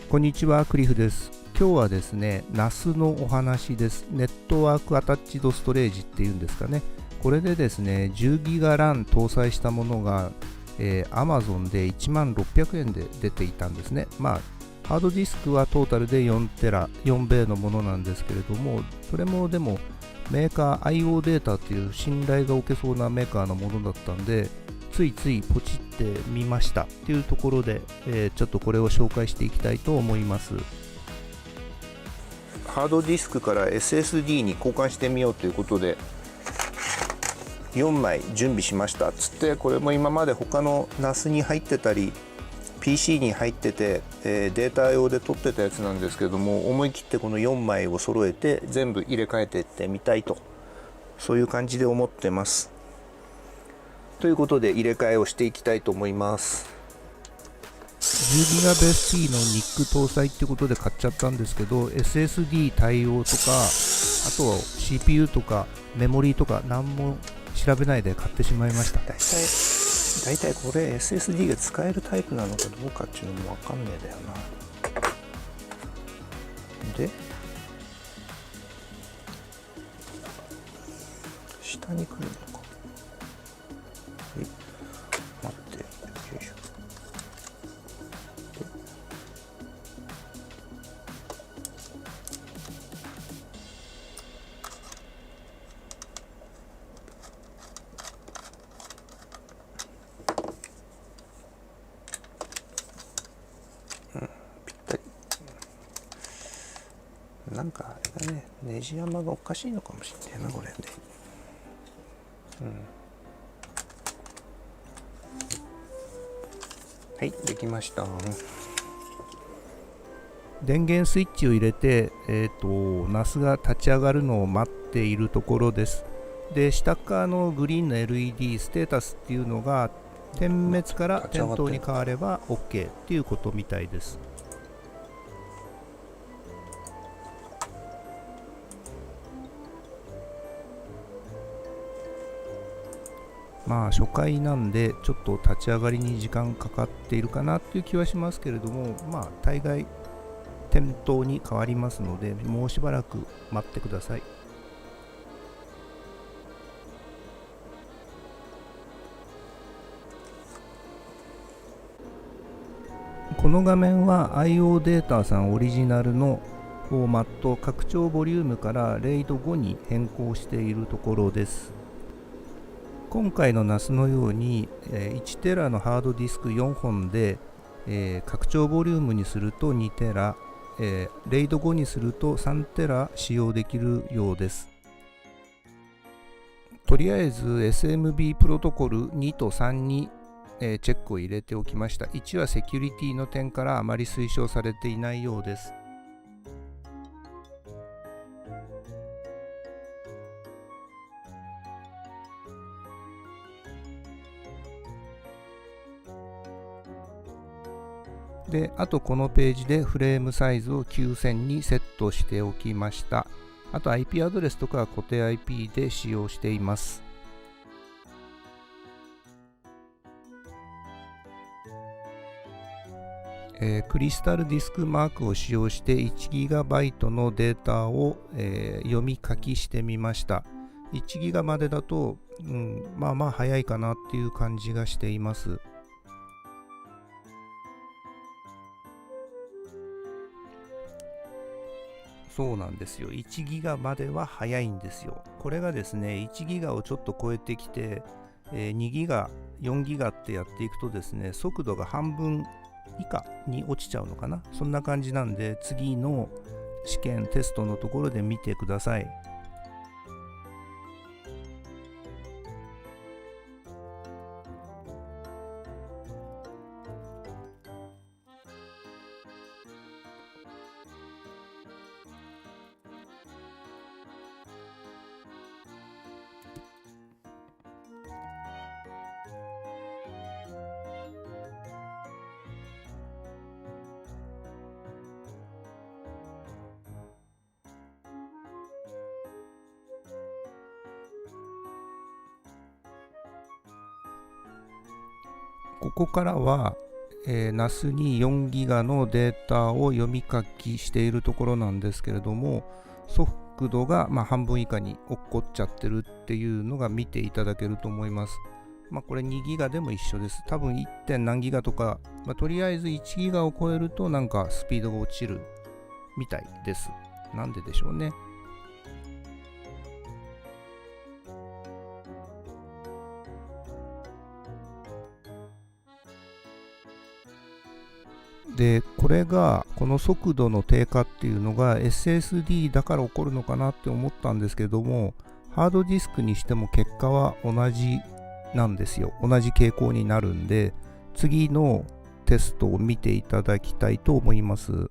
こんにちは、クリフです。今日はですね、NAS のお話です。ネットワークアタッチドストレージっていうんですかね。これでですね、10ギガ RAM 搭載したものが、Amazon で16,000円で出ていたんですね。ハードディスクはトータルで4テラ、4米のものなんですけれども、それもでもメーカー IO データっていう信頼が置けそうなメーカーのものだったんで、ついついポチってみましたっていうところで、ちょっとこれを紹介していきたいと思います。ハードディスクから SSD に交換してみようということで4枚準備しましたつって、これも今まで他の NAS に入ってたり PC に入ってて、データ用で撮ってたやつなんですけども、思い切ってこの4枚を揃えて全部入れ替えていってみたいと、そういう感じで思ってます。ということで入れ替えをしていきたいと思います。10GB のニック搭載ってことで買っちゃったんですけど、 SSD 対応とか、あと CPU とかメモリーとか何も調べないで買ってしまいました。だいたいこれ SSD が使えるタイプなのかどうかっていうのも分かんねえだよな。で下に来るのか。待って、よいしょ。ぴったり。なんかあれだね、ネジ山がおかしいのかもしれないな、これで。はい、できました。電源スイッチを入れて、NAS が立ち上がるのを待っているところです。で、下側のグリーンの LED ステータスっていうのが点滅から点灯に変われば OK っていうことみたいです。初回なんでちょっと立ち上がりに時間かかっているかなっていう気はしますけれども、大概点灯に変わりますので、もうしばらく待ってください。この画面は IO データさんオリジナルのフォーマット、拡張ボリュームからRAID 5に変更しているところです。今回の NAS のように1テラのハードディスク4本で、拡張ボリュームにすると2テラ、RAID 5にすると3テラ使用できるようです。とりあえず SMB プロトコル2と3にチェックを入れておきました。1はセキュリティの点からあまり推奨されていないようです。で、あとこのページでフレームサイズを9000にセットしておきました。あと IP アドレスとかは固定 IP で使用しています。クリスタルディスクマークを使用して 1GB のデータを、読み書きしてみました。1GB までだと、早いかなっていう感じがしています。そうなんですよ。1ギガまでは早いんですよ。これがですね、1ギガをちょっと超えてきて、2ギガ、4ギガってやっていくとですね、速度が半分以下に落ちちゃうのかな。そんな感じなんで、次の試験テストのところで見てください。ここからは、NAS に4ギガのデータを読み書きしているところなんですけれども、速度が半分以下に落っこっちゃってるっていうのが見ていただけると思います。これ2ギガでも一緒です。多分 1. 点何ギガとか、とりあえず1ギガを超えるとなんかスピードが落ちるみたいです。なんででしょうね。で、この速度の低下っていうのが SSD だから起こるのかなって思ったんですけども、ハードディスクにしても結果は同じなんですよ。同じ傾向になるんで、次のテストを見ていただきたいと思います。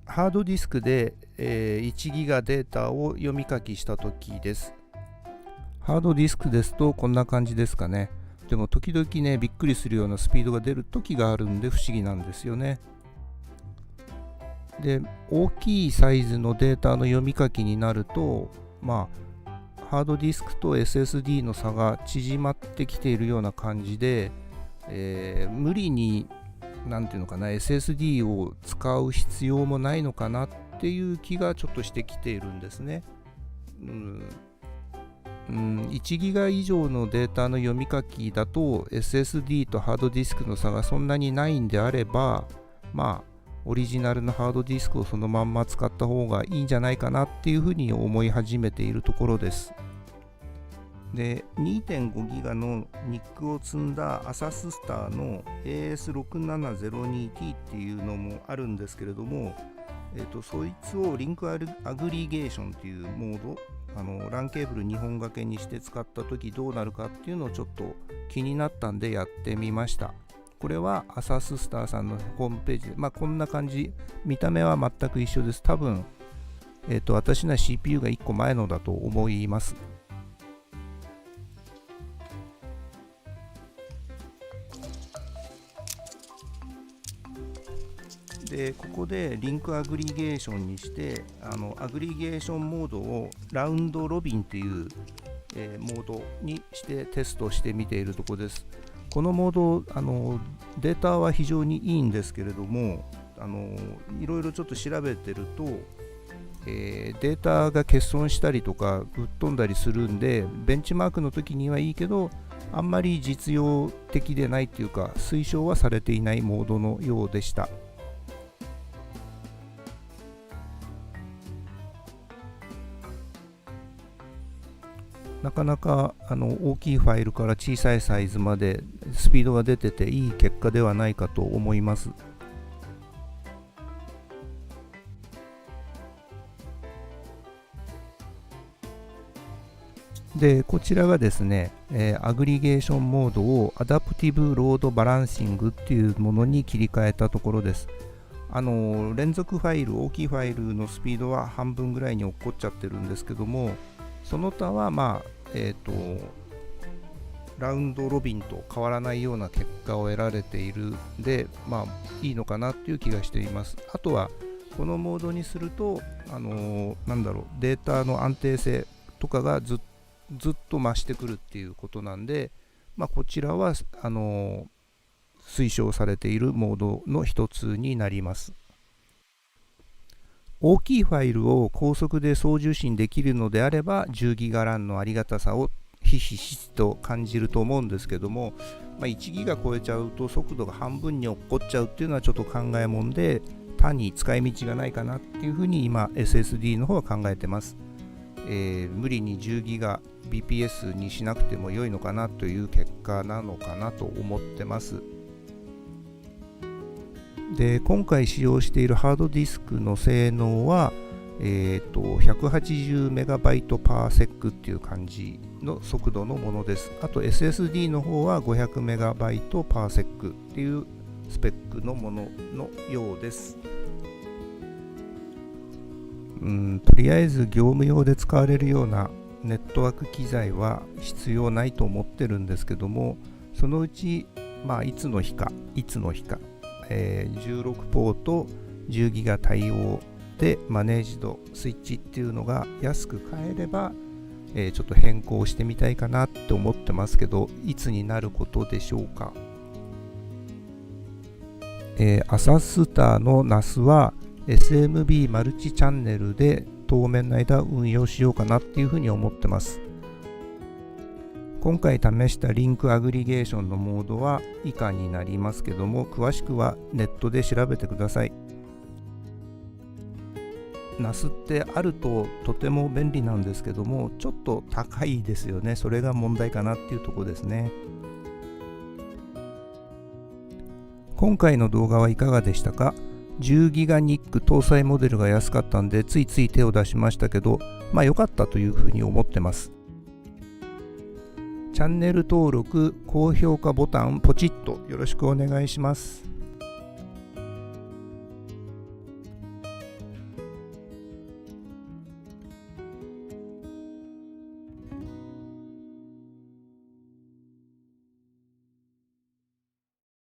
ハードディスクで、1ギガデータを読み書きしたときです。ハードディスクですとこんな感じですかね。でも時々ね、びっくりするようなスピードが出る時があるんで不思議なんですよね。で、大きいサイズのデータの読み書きになると、ハードディスクと SSD の差が縮まってきているような感じで、無理にSSD を使う必要もないのかなっていう気がちょっとしてきているんですね。1ギガ以上のデータの読み書きだと SSD とハードディスクの差がそんなにないんであれば、オリジナルのハードディスクをそのまんま使った方がいいんじゃないかなっていうふうに思い始めているところです。で、2.5 ギガのニックを積んだアサススターの AS6702T っていうのもあるんですけれども、そいつをリンクアグリゲーションっていうモード、LAN ケーブル2本掛けにして使った時どうなるかっていうのをちょっと気になったんでやってみました。これはアサススターさんのホームページで、こんな感じ、見た目は全く一緒です。多分、私のは CPU が1個前のだと思います。で、ここでリンクアグリゲーションにして、アグリゲーションモードをラウンドロビンっていう、モードにしてテストしてみているところです。このモード、データは非常にいいんですけれども、いろいろちょっと調べてると、データが欠損したりとかぶっ飛んだりするんで、ベンチマークの時にはいいけど、あんまり実用的でないっていうか、推奨はされていないモードのようでした。なかなか大きいファイルから小さいサイズまでスピードが出てていい結果ではないかと思います。で、こちらがですね、アグリゲーションモードをアダプティブロードバランシングっていうものに切り替えたところです。連続ファイル、大きいファイルのスピードは半分ぐらいに落っこっちゃってるんですけども、その他はラウンドロビンと変わらないような結果を得られているんで、いいのかなっていう気がしています。あとはこのモードにするとデータの安定性とかがずっと増してくるっていうことなんで、こちらは推奨されているモードの一つになります。大きいファイルを高速で送受信できるのであれば 10GB RAM のありがたさをひしひしと感じると思うんですけども、1ギガ超えちゃうと速度が半分に落っこっちゃうっていうのはちょっと考えもんで、単に使い道がないかなっていうふうに今 SSD の方は考えてます。無理に 10GB BPS にしなくても良いのかなという結果なのかなと思ってます。で、今回使用しているハードディスクの性能は、180MB パーセックっていう感じの速度のものです。あと SSD の方は 500MB パーセックっていうスペックのもののようです。とりあえず業務用で使われるようなネットワーク機材は必要ないと思ってるんですけども、そのうちいつの日か、16ポート10ギガ対応でマネージドスイッチっていうのが安く買えれば、ちょっと変更してみたいかなって思ってますけど、いつになることでしょうか。アサスターの NAS は SMB マルチチャンネルで当面の間運用しようかなっていうふうに思ってます。今回試したリンクアグリゲーションのモードは以下になりますけども、詳しくはネットで調べてください。NAS ってあるととても便利なんですけども、ちょっと高いですよね。それが問題かなっていうところですね。今回の動画はいかがでしたか？10ギガニック搭載モデルが安かったんでついつい手を出しましたけど、良かったというふうに思ってます。チャンネル登録、高評価ボタンポチッとよろしくお願いします。